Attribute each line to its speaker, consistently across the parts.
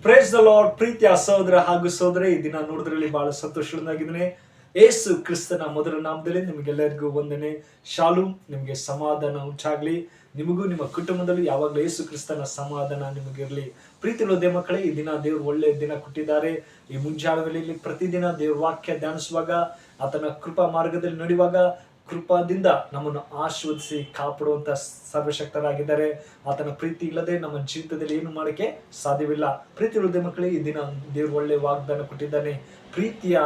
Speaker 1: Praise the lord. ಪ್ರೀತಿಯ ಸಹೋದರ ಹಾಗೂ ಸಹೋದರಿ, ಈ ದಿನ ನೋಡಿದ್ರಲ್ಲಿ ಬಹಳ ಸಂತೋಷವಾಗಿದ್ದೇನೆ. ಏಸು ಕ್ರಿಸ್ತನ ಮೊದಲ ನಾಮದಲ್ಲಿ ನಿಮಗೆಲ್ಲರಿಗೂ ವಂದನೆ. ಶಾಲೂಮ್. ನಿಮಗೆ ಸಮಾಧಾನ ಉಂಟಾಗ್ಲಿ. ನಿಮಗೂ ನಿಮ್ಮ ಕುಟುಂಬದಲ್ಲೂ ಯಾವಾಗಲೂ ಏಸು ಕ್ರಿಸ್ತನ ಸಮಾಧಾನ ನಿಮಗಿರಲಿ. ಪ್ರೀತಿಲೋದೆ ಮಕ್ಕಳೇ, ಈ ದಿನ ದೇವರು ಒಳ್ಳೆ ದಿನ ಕೊಟ್ಟಿದ್ದಾರೆ. ಈ ಮುಂಜಾನೆ ವೇಳೆಯಲ್ಲಿ ಪ್ರತಿದಿನ ದೇವ್ರ ವಾಕ್ಯ ಧ್ಯಾನಿಸುವಾಗ, ಆತನ ಕೃಪಾ ಮಾರ್ಗದಲ್ಲಿ ನಡೆಯುವಾಗ ಕೃಪಾದಿಂದ ನಮ್ಮನ್ನು ಆಶೀರ್ವದಿಸಿ ಕಾಪಾಡುವಂತ ಸರ್ವಶಕ್ತರಾಗಿದ್ದಾರೆ. ಆತನ ಪ್ರೀತಿ ಇಲ್ಲದೆ ನಮ್ಮ ಜೀವಿತದಲ್ಲಿ ಏನು ಮಾಡಕ್ಕೆ ಸಾಧ್ಯವಿಲ್ಲ. ಪ್ರೀತಿ ಇಲ್ಲದೆ ಮಕ್ಕಳೇ, ಈ ದಿನ ದೇವರು ಒಳ್ಳೆ ವಾಗ್ದಾನ ಕೊಟ್ಟಿದ್ದಾನೆ. ಪ್ರೀತಿಯ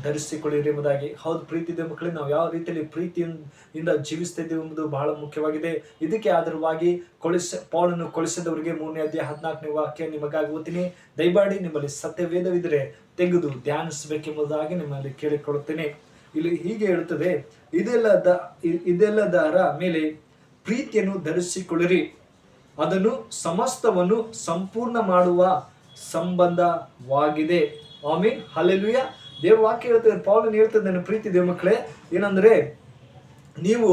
Speaker 1: ಧರಿಸಿಕೊಳ್ಳಿರಿ ಎಂಬುದಾಗಿ. ಹೌದು ಪ್ರೀತಿ ಮಕ್ಕಳೇ, ನಾವು ಯಾವ ರೀತಿಯಲ್ಲಿ ಪ್ರೀತಿಯಿಂದ ಜೀವಿಸ್ತಾ ಇದ್ದೇವೆ ಎಂಬುದು ಬಹಳ ಮುಖ್ಯವಾಗಿದೆ. ಇದಕ್ಕೆ ಆಧಾರವಾಗಿ ಪೌಲನು ಕೊಲಿಸಿದವರಿಗೆ 3ನೇ ಅಧ್ಯಾಯ 14ನೇ ವಾಕ್ಯ ನಿಮಗಾಗಿ ಓದ್ತೀನಿ. ದಯಮಾಡಿ ನಿಮ್ಮಲ್ಲಿ ಸತ್ಯವೇದವಿದ್ದರೆ ತೆಗೆದು ಧ್ಯಾನಿಸಬೇಕೆಂಬುದಾಗಿ ನಿಮ್ಮಲ್ಲಿ ಕೇಳಿಕೊಳ್ಳುತ್ತೇನೆ. ಇಲ್ಲಿ ಹೀಗೆ ಹೇಳುತ್ತದೆ, ಇದೆಲ್ಲದರ ಮೇಲೆ ಪ್ರೀತಿಯನ್ನು ಧರಿಸಿಕೊಳ್ಳಿರಿ, ಅದನ್ನು ಸಮಸ್ತವನ್ನು ಸಂಪೂರ್ಣ ಮಾಡುವ ಸಂಬಂಧವಾಗಿದೆ. ಆಮೀನ್, ಹಲ್ಲೆಲೂಯಾ. ದೇವ್ರ ವಾಕ್ಯ ಹೇಳ್ತದೆ, ಪೌಲನು ಹೇಳ್ತದೆ, ಪ್ರೀತಿ ದೇವ ಮಕ್ಕಳೇ, ಏನಂದ್ರೆ ನೀವು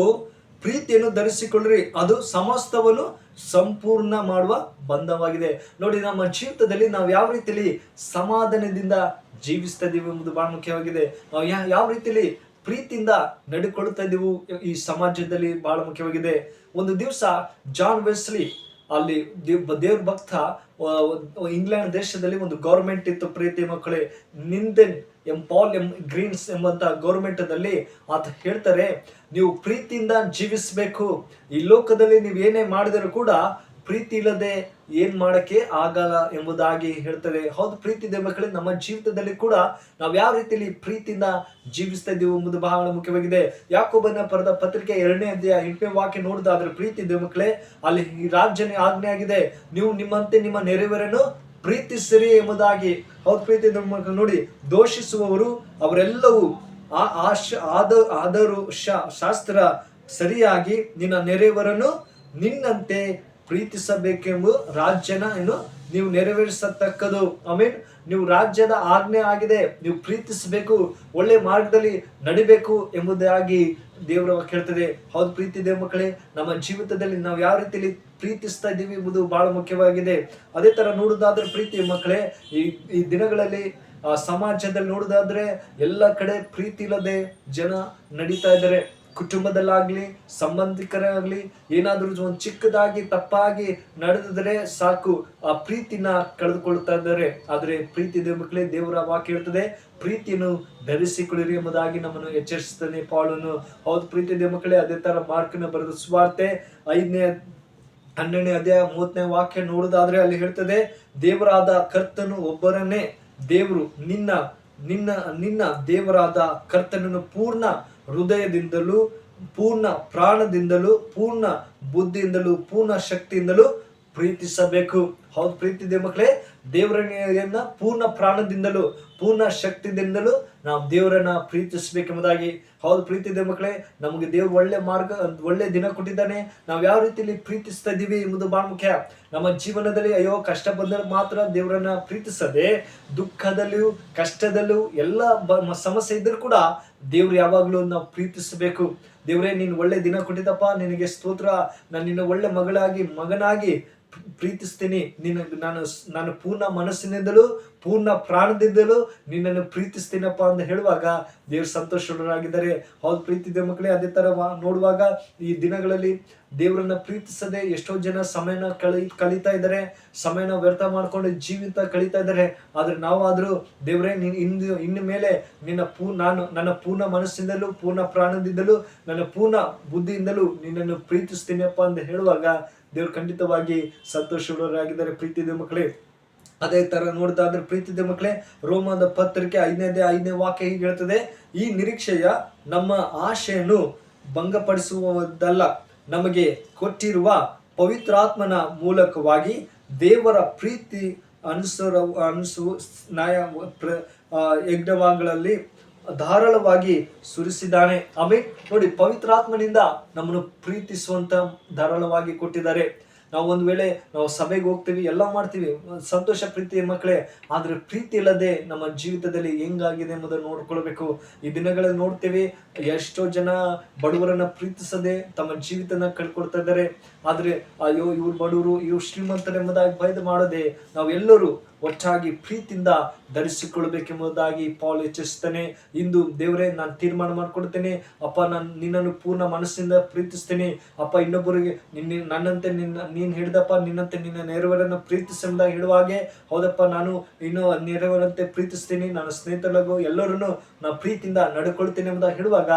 Speaker 1: ಪ್ರೀತಿಯನ್ನು ಧರಿಸಿಕೊಳ್ಳ್ರಿ, ಅದು ಸಮಸ್ತವನ್ನು ಸಂಪೂರ್ಣ ಮಾಡುವ ಬಂಧವಾಗಿದೆ. ನೋಡಿ, ನಮ್ಮ ಜೀವಿತದಲ್ಲಿ ನಾವು ಯಾವ ರೀತಿಯಲ್ಲಿ ಸಮಾಧಾನದಿಂದ ಜೀವಿಸ್ತಾ ಇದೀವಿ ಎಂಬುದು ಬಹಳ ಮುಖ್ಯವಾಗಿದೆ. ನಾವು ಯಾವ ರೀತಿಯಲ್ಲಿ ಪ್ರೀತಿಯಿಂದ ನಡೆದುಕೊಳ್ಳುತ್ತಾ ಇದ್ದೀವಿ ಈ ಸಮಾಜದಲ್ಲಿ ಬಹಳ ಮುಖ್ಯವಾಗಿದೆ. ಒಂದು ದಿವಸ ಜಾನ್ ವೆಸ್ಲಿ, ಅಲ್ಲಿ ದೇವ್ರ ಭಕ್ತ, ಇಂಗ್ಲೆಂಡ್ ದೇಶದಲ್ಲಿ ಒಂದು ಗೌರ್ಮೆಂಟ್ ಇತ್ತು ಪ್ರೀತಿ ಮಕ್ಕಳೇ, ನಿಂದೆನ್ ಪಾಲ್ ಗ್ರೀನ್ಸ್ ಎಂಬಂತ ಗೌರ್ಮೆಂಟ್ ದಲ್ಲಿ ಆತ ಹೇಳ್ತಾರೆ, ನೀವು ಪ್ರೀತಿಯಿಂದ ಜೀವಿಸಬೇಕು. ಈ ಲೋಕದಲ್ಲಿ ನೀವು ಏನೇ ಮಾಡಿದರೂ ಕೂಡ ಪ್ರೀತಿ ಇಲ್ಲದೆ ಏನ್ ಮಾಡಕ್ಕೆ ಆಗಲ್ಲ ಎಂಬುದಾಗಿ ಹೇಳ್ತಾರೆ. ಹೌದು ಪ್ರೀತಿ ಇದೆ ಮಕ್ಕಳೇ, ನಮ್ಮ ಜೀವಿತದಲ್ಲಿ ಕೂಡ ನಾವು ಯಾವ ರೀತಿಯಲ್ಲಿ ಪ್ರೀತಿಯಿಂದ ಜೀವಿಸ್ತಾ ಇದ್ದೀವಿ ಎಂಬುದು ಬಹಳ ಮುಖ್ಯವಾಗಿದೆ. ಯಾಕೋಬನ ಬರೆದ ಪತ್ರಿಕೆ 2ನೇ ಅಧ್ಯಾಯ 8ನೇ ವಾಕ್ಯ ನೋಡಿದಾದ್ರೆ, ಪ್ರೀತಿ ಇದೆ ಮಕ್ಕಳೇ, ಅಲ್ಲಿ ಈ ರಾಜ್ಯನೇ ಆಜ್ಞೆ ಆಗಿದೆ, ನೀವು ನಿಮ್ಮಂತೆ ನಿಮ್ಮ ನೆರೆಯವರನ್ನು ಪ್ರೀತಿಸಿರಿ ಎಂಬುದಾಗಿ. ಹೌದು ಪ್ರೀತಿ ಇದೆ ಮಕ್ಕಳು. ನೋಡಿ, ದೋಷಿಸುವವರು ಅವರೆಲ್ಲವೂ ಆದರೂ ಶಾಸ್ತ್ರ ಸರಿಯಾಗಿ ನಿನ್ನ ನೆರೆಯವರನ್ನು ನಿನ್ನಂತೆ ಪ್ರೀತಿಸಬೇಕೆಂಬ ರಾಜ್ಯನ ನೀವು ನೆರವೇರಿಸತಕ್ಕದು. ಆಮೇನ್. ನೀವು ರಾಜ್ಯದ ಆಜ್ಞೆ ಆಗಿದೆ, ನೀವು ಪ್ರೀತಿಸಬೇಕು, ಒಳ್ಳೆ ಮಾರ್ಗದಲ್ಲಿ ನಡಿಬೇಕು ಎಂಬುದಾಗಿ ದೇವರ ಕೇಳ್ತದೆ. ಹೌದು ಪ್ರೀತಿ ದೇವ ಮಕ್ಕಳೇ, ನಮ್ಮ ಜೀವಿತದಲ್ಲಿ ನಾವು ಯಾವ ರೀತಿಯಲ್ಲಿ ಪ್ರೀತಿಸ್ತಾ ಇದ್ದೀವಿ ಎಂಬುದು ಬಹಳ ಮುಖ್ಯವಾಗಿದೆ. ಅದೇ ತರ ನೋಡುದಾದ್ರೆ ಪ್ರೀತಿ ಮಕ್ಕಳೇ, ಈ ದಿನಗಳಲ್ಲಿ ಸಮಾಜದಲ್ಲಿ ನೋಡುದಾದ್ರೆ ಎಲ್ಲ ಕಡೆ ಪ್ರೀತಿ ಇಲ್ಲದೆ ಜನ ನಡೀತಾ ಇದ್ದಾರೆ. ಕುಟುಂಬದಲ್ಲಾಗ್ಲಿ, ಸಂಬಂಧಿಕರಾಗ್ಲಿ, ಏನಾದ್ರೂ ಒಂದು ಚಿಕ್ಕದಾಗಿ ತಪ್ಪಾಗಿ ನಡೆದಿದ್ರೆ ಸಾಕು, ಆ ಪ್ರೀತಿನ ಕಳೆದುಕೊಳ್ತಾ ಇದ್ದಾರೆ. ಆದ್ರೆ ಪ್ರೀತಿ ದೇವ ಮಕ್ಕಳೇ, ದೇವರ ವಾಕ್ಯ ಹೇಳ್ತದೆ, ಪ್ರೀತಿಯನ್ನು ಧರಿಸಿಕೊಳ್ಳಿರಿ ಎಂಬುದಾಗಿ ನಮ್ಮನ್ನು ಎಚ್ಚರಿಸುತ್ತಾನೆ ಪೌಲನು. ಹೌದು ಪ್ರೀತಿ ದೇವ ಮಕ್ಕಳೇ, ಅದೇ ತರ ಮಾರ್ಕನ ಬರೆದ ಸುವಾರ್ತೆ 5ನೇ ಅಧ್ಯಾಯ 30ನೇ ವಾಕ್ಯ ನೋಡುದಾದ್ರೆ ಅಲ್ಲಿ ಹೇಳ್ತದೆ, ದೇವರಾದ ಕರ್ತನು ಒಬ್ಬರನ್ನೇ ದೇವರು, ನಿನ್ನ ದೇವರಾದ ಕರ್ತನನ್ನು ಪೂರ್ಣ ಹೃದಯದಿಂದಲೂ, ಪೂರ್ಣ ಪ್ರಾಣದಿಂದಲೂ, ಪೂರ್ಣ ಬುದ್ಧಿಯಿಂದಲೂ, ಪೂರ್ಣ ಶಕ್ತಿಯಿಂದಲೂ ಪ್ರೀತಿಸಬೇಕು. ಹೌದು ಪ್ರೀತಿ ದೇವ ಮಕ್ಕಳೇ, ದೇವರನ್ನ ಪೂರ್ಣ ಪ್ರಾಣದಿಂದಲೂ ಪೂರ್ಣ ಶಕ್ತಿಯಿಂದಲೂ ನಾವು ದೇವರನ್ನ ಪ್ರೀತಿಸಬೇಕೆಂಬುದಾಗಿ. ಹೌದು ಪ್ರೀತಿ ದೇವ ಮಕ್ಕಳೇ, ನಮಗೆ ದೇವ್ರು ಒಳ್ಳೆ ಮಾರ್ಗ, ಒಳ್ಳೆ ದಿನ ಕೊಟ್ಟಿದ್ದಾನೆ. ನಾವು ಯಾವ ರೀತಿಯಲ್ಲಿ ಪ್ರೀತಿಸ್ತಾ ಇದ್ದೀವಿ ಎಂಬುದು ಬಹಳ ಮುಖ್ಯ. ನಮ್ಮ ಜೀವನದಲ್ಲಿ ಅಯ್ಯೋ ಕಷ್ಟ ಬಂದರೆ ಮಾತ್ರ ದೇವರನ್ನ ಪ್ರೀತಿಸದೆ, ದುಃಖದಲ್ಲಿಯೂ ಕಷ್ಟದಲ್ಲೂ ಎಲ್ಲ ಸಮಸ್ಯೆ ಇದ್ರೂ ಕೂಡ ದೇವ್ರು ಯಾವಾಗ್ಲೂ ನಾವು ಪ್ರೀತಿಸಬೇಕು. ದೇವ್ರೇ, ನೀನು ಒಳ್ಳೆ ದಿನ ಕೊಟ್ಟಿದ್ದಪ್ಪ, ನಿನಗೆ ಸ್ತೋತ್ರ, ನಾನು ನಿನ್ನ ಒಳ್ಳೆ ಮಗನಾಗಿ ಪ್ರೀತಿಸ್ತೀನಿ, ನಾನು ಪೂರ್ಣ ಮನಸ್ಸಿನಿಂದಲೂ ಪೂರ್ಣ ಪ್ರಾಣದಿಂದಲೂ ನಿನ್ನನ್ನು ಪ್ರೀತಿಸ್ತೀನಪ್ಪ ಅಂತ ಹೇಳುವಾಗ ದೇವ್ರ ಸಂತೋಷರಾಗಿದ್ದಾರೆ. ಹೌದು ಪ್ರೀತಿ ದೇವ ಮಕ್ಕಳೇ, ಅದೇ ತರ ನೋಡುವಾಗ ಈ ದಿನಗಳಲ್ಲಿ ದೇವರನ್ನ ಪ್ರೀತಿಸದೆ ಎಷ್ಟೋ ಜನ ಸಮಯನ ಕಳೀತಾ ಇದ್ದಾರೆ, ಸಮಯನ ವ್ಯರ್ಥ ಮಾಡ್ಕೊಂಡು ಜೀವಿತ ಕಳೀತಾ ಇದ್ದಾರೆ. ಆದ್ರೆ ನಾವಾದ್ರೂ ದೇವರೇ, ಇನ್ನು ಮೇಲೆ ನನ್ನ ಪೂರ್ಣ ಮನಸ್ಸಿಂದಲೂ ಪೂರ್ಣ ಪ್ರಾಣದಿಂದಲೂ ನನ್ನ ಪೂರ್ಣ ಬುದ್ಧಿಯಿಂದಲೂ ನಿನ್ನನ್ನು ಪ್ರೀತಿಸ್ತೀನಪ್ಪ ಅಂತ ಹೇಳುವಾಗ ದೇವ್ರು ಖಂಡಿತವಾಗಿ ಸಂತೋಷರಾಗಿದ್ದಾರೆ. ಪ್ರೀತಿ ದೇವ ಮಕ್ಕಳೇ, ಅದೇ ತರ ನೋಡ್ದಾದ್ರೆ ಪ್ರೀತಿ ದೇವ ಮಕ್ಕಳೇ, ರೋಮದ ಪತ್ರಿಕೆ 5ನೇ ವಾಕ್ಯ ಹೀಗೆ ಹೇಳ್ತದೆ, ಈ ನಿರೀಕ್ಷೆಯ ನಮ್ಮ ಆಶೆಯನ್ನು ಭಂಗಪಡಿಸುವುದಲ್ಲ, ನಮಗೆ ಕೊಟ್ಟಿರುವ ಪವಿತ್ರಾತ್ಮನ ಮೂಲಕವಾಗಿ ದೇವರ ಪ್ರೀತಿ ಯಜ್ಞಗಳಲ್ಲಿ ಧಾರಾಳವಾಗಿ ಸುರಿಸಿದ್ದಾನೆ. ಆಮೇಲೆ ನೋಡಿ, ಪವಿತ್ರಾತ್ಮನಿಂದ ನಮ್ಮನ್ನು ಪ್ರೀತಿಸುವಂತ ಧಾರಾಳವಾಗಿ ಕೊಟ್ಟಿದ್ದಾರೆ. ನಾವು ಒಂದು ವೇಳೆ ನಾವು ಸಭೆಗೆ ಹೋಗ್ತೀವಿ, ಎಲ್ಲ ಮಾಡ್ತೀವಿ, ಸಂತೋಷ ಪ್ರೀತಿ ಮಕ್ಕಳೇ, ಆದ್ರೆ ಪ್ರೀತಿ ಇಲ್ಲದೆ ನಮ್ಮ ಜೀವಿತದಲ್ಲಿ ಹೆಂಗಾಗಿದೆ ಎಂಬುದನ್ನು ನೋಡ್ಕೊಳ್ಬೇಕು. ಈ ದಿನಗಳಲ್ಲಿ ನೋಡ್ತೀವಿ, ಎಷ್ಟೋ ಜನ ಬಡವರನ್ನ ಪ್ರೀತಿಸದೆ ತಮ್ಮ ಜೀವಿತನ ಕಳ್ಕೊಳ್ತಾ ಇದ್ದಾರೆ. ಆದ್ರೆ ಅಯ್ಯೋ ಇವ್ರು ಬಡವರು, ಇವ್ರು ಶ್ರೀಮಂತರು ಎಂಬುದಾಗಿ ಭೇದ ಮಾಡದೆ ನಾವೆಲ್ಲರೂ ಒಟ್ಟಾಗಿ ಪ್ರೀತಿಯಿಂದ ಧರಿಸಿಕೊಳ್ಳಬೇಕೆಂಬುದಾಗಿ ಪೌಲ್ ಎಚ್ಚರಿಸ್ತಾನೆ. ಇಂದು ದೇವರೇ, ನಾನು ತೀರ್ಮಾನ ಮಾಡ್ಕೊಡ್ತೇನೆ ಅಪ್ಪ, ನಾನು ನಿನ್ನನ್ನು ಪೂರ್ಣ ಮನಸ್ಸಿಂದ ಪ್ರೀತಿಸ್ತೇನೆ ಅಪ್ಪ. ಇನ್ನೊಬ್ಬರಿಗೆ ನನ್ನಂತೆ ನೀನು ಹಿಡಿದಪ್ಪ, ನಿನ್ನಂತೆ ನಿನ್ನ ನೆರವರನ್ನು ಪ್ರೀತಿಸೆಂಬುದಾಗಿ ಹೇಳುವ ಹಾಗೆ, ಹೌದಪ್ಪ, ನಾನು ಇನ್ನು ನೆರವರಂತೆ ಪ್ರೀತಿಸ್ತೀನಿ, ನಾನು ಸ್ನೇಹಿತರಿಗೂ ಎಲ್ಲರನ್ನು ನಾನು ಪ್ರೀತಿಯಿಂದ ನಡ್ಕೊಳ್ತೇನೆ ಎಂಬುದಾಗಿ ಹೇಳುವಾಗ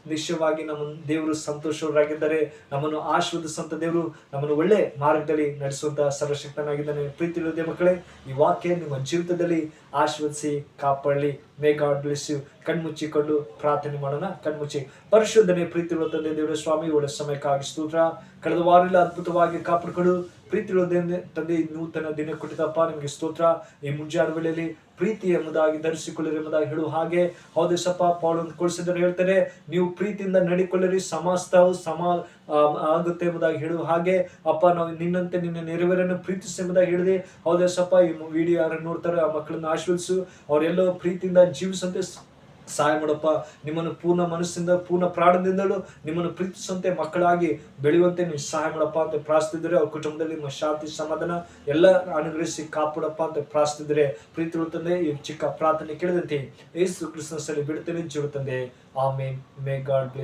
Speaker 1: ನಿಶ್ಚಯವಾಗಿ ನಮ್ಮ ದೇವರು ಸಂತೋಷವರಾಗಿದ್ದಾರೆ. ನಮ್ಮನ್ನು ಆಶೀರ್ವದಿಸುವಂತ ದೇವರು ನಮ್ಮನ್ನು ಒಳ್ಳೆ ಮಾರ್ಗದಲ್ಲಿ ನಡೆಸುವಂತ ಸರ್ವಶಕ್ತನಾಗಿದ್ದಾನೆ. ಪ್ರೀತಿ ಇರುವುದೇ ಮಕ್ಕಳೇ, ಈ ವಾಕ್ಯ ನಿಮ್ಮ ಜೀವಿತದಲ್ಲಿ ಆಶೀರ್ವದಿಸಿ ಕಾಪಾಡಲಿ. May God bless you. ಕಣ್ಮುಚ್ಚಿಕೊಂಡು ಪ್ರಾರ್ಥನೆ ಮಾಡೋಣ. ಕಣ್ಮುಚ್ಚಿ. ಪರಿಶುದ್ಧನೆ ಪ್ರೀತಿ ಇರುವ ತಂದೆ ದೇವರ ಸ್ವಾಮಿ, ಒಳ್ಳೆ ಸಮಯಕ್ಕಾಗಿ ಸ್ತೋತ್ರ. ಕಳೆದ ವಾರದಲ್ಲಿ ಅದ್ಭುತವಾಗಿ ಕಾಪಾಡಿಕೊಂಡು ಪ್ರೀತಿ ಇರುವುದೇ ತಂದೆ, ನೂತನ ದಿನ ಕೊಟ್ಟಿದ್ದಪ್ಪ, ನಿಮಗೆ ಸ್ತೋತ್ರ. ಈ ಮುಂಜಾನೆ ವೇಳೆಯಲ್ಲಿ ಪ್ರೀತಿ ಎಂಬುದಾಗಿ ಧರಿಸಿಕೊಳ್ಳಿರಿ ಎಂಬುದಾಗಿ ಹೇಳುವ ಹಾಗೆ, ಹೌದೇಸಪ್ಪ, ಪೌಲನು ಕೊಡಿಸಿದರೆ ಹೇಳ್ತಾರೆ, ನೀವು ಪ್ರೀತಿಯಿಂದ ನಡಿಕೊಳ್ಳಿರಿ, ಸಮಸ್ತವು ಆಗುತ್ತೆ ಎಂಬುದಾಗಿ ಹೇಳುವ ಹಾಗೆ, ಅಪ್ಪ, ನಾವು ನಿನ್ನಂತೆ ನಿನ್ನ ನೆರವೇರನ್ನು ಪ್ರೀತಿಸಿ ಎಂಬುದಾಗಿ ಹೇಳಿದೆ. ಹೌದೇಸಪ್ಪ, ಈ ವಿಡಿಯೋ ಯಾರನ್ನು ನೋಡ್ತಾರೆ ಆ ಮಕ್ಕಳನ್ನು ಆಶೀರ್ವದಿಸು, ಅವರೆಲ್ಲೋ ಪ್ರೀತಿಯಿಂದ ಜೀವಿಸಂತೆ ಸಹಾಯ ಮಾಡಪ್ಪ. ನಿಮ್ಮನ್ನು ಪೂರ್ಣ ಮನಸ್ಸಿಂದ ಪೂರ್ಣ ಪ್ರಾಣದಿಂದಲೂ ನಿಮ್ಮನ್ನು ಪ್ರೀತಿಸುವಂತೆ ಮಕ್ಕಳಾಗಿ ಬೆಳೆಯುವಂತೆ ನೀವು ಸಹಾಯ ಮಾಡಪ್ಪ ಅಂತ ಪ್ರಾರ್ಥಿಸಿದರೆ, ಅವ್ರ ಕುಟುಂಬದಲ್ಲಿ ನಿಮ್ಮ ಶಾಂತಿ ಸಮಾಧಾನ ಎಲ್ಲ ಅನುಗ್ರಹಿಸಿ ಕಾಪಾಡಪ್ಪ ಅಂತ ಪ್ರಾರ್ಥಿಸಿದರೆ, ಪ್ರೀತಿ ತಂದೆ, ಈ ಚಿಕ್ಕ ಪ್ರಾರ್ಥನೆ ಕೇಳಿದಂತೆ ಯೇಸು ಕ್ರಿಸ್ತನಲ್ಲಿ ಬಿಡುತ್ತೇನೆ, ಜೀವ ತಂದೆ. ಆಮೇನ್. May God bless.